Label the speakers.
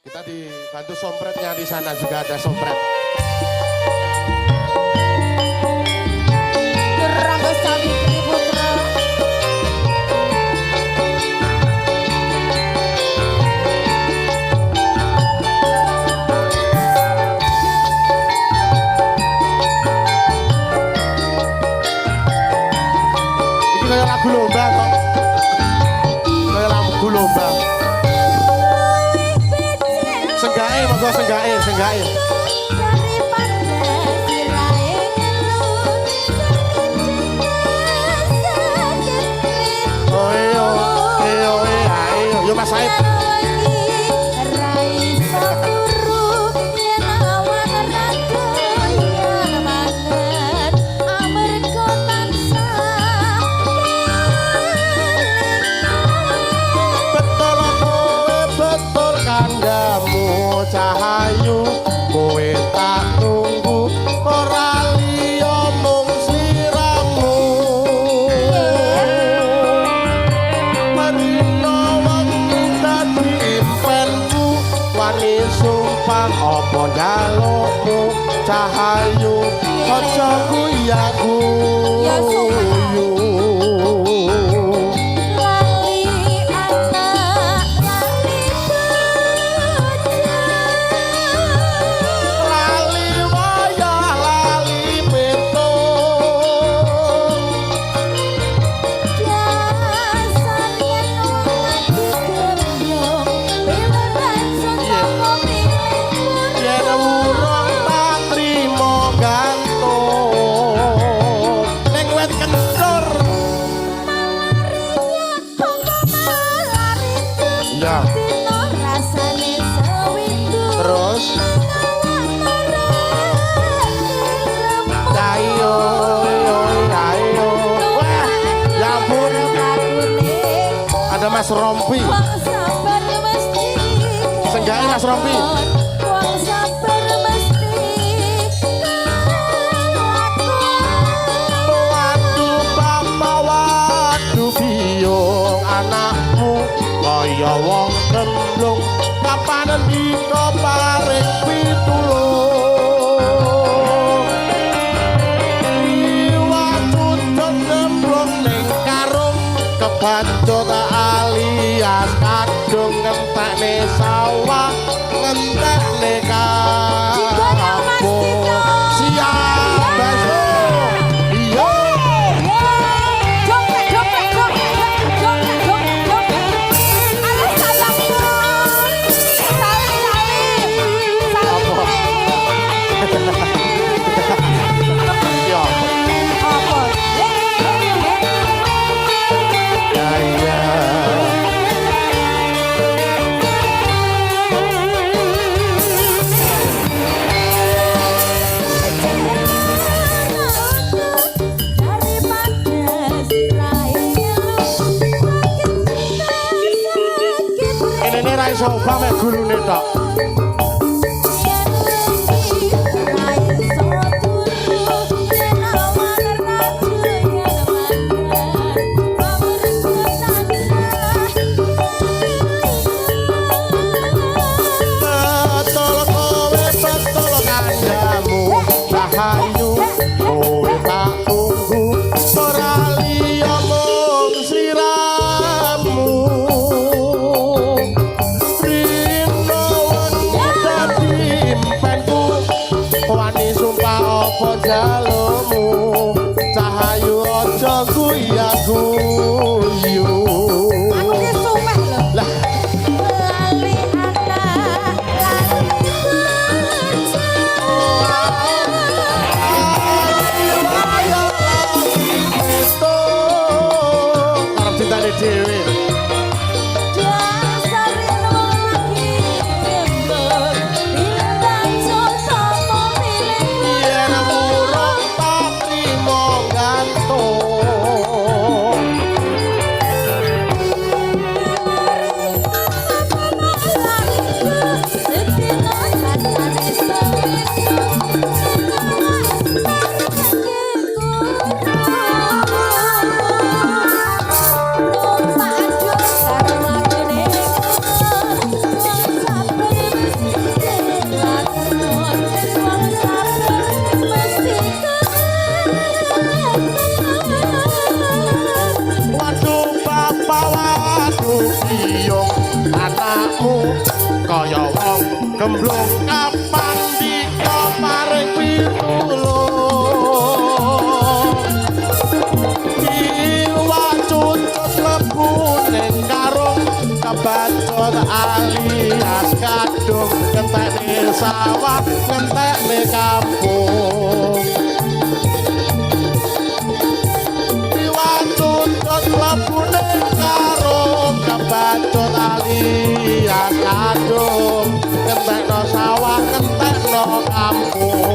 Speaker 1: Kita dibantu sompretnya di sana juga ada sompret.
Speaker 2: Rangga Savitri Putra.
Speaker 1: Ini kayak lagu lomba kok. Kayak lagu lomba. Senggae, monggo senggae, senggae. Oh iya, iya, iya, iya. Yo Mas Said. Cahayu kowe tak tunggu ora liya mung sliramu marina wengi dadi impenku wani sumpah apa njalukmu cahayu aja kuyaku
Speaker 2: Ya sumpah.
Speaker 1: Terus ayo ayo wah ya ampun ada Mas Rompi senggae Mas Rompi waduh bapak waduh biung anakmu kaya wong kemblung kapan dika paring pitulung iwakut cemplung ning karung kebacut alias kadung ngentekne sawah ngentekne kampung siap besok iya ini ra iso obah mek gulune tok. Betul kowe betul kandamu rahayu kowe tak tunggu ora liya mung sliramu wani sumpah apa jalukmu cahayu aja guyu-guyu
Speaker 2: Aku ki sumpah lho.
Speaker 1: lah
Speaker 2: Lali anak lali
Speaker 1: ayo itu arep cintane dhewe awakmu kaya wong gemblung kapan dika paring pitulung jiwa cucut lebu ning karung kebacut alias kadung ngentekne sawah ngentekne kampung Labune karo kebacut alias kadung kentekno sawah kentekno kampung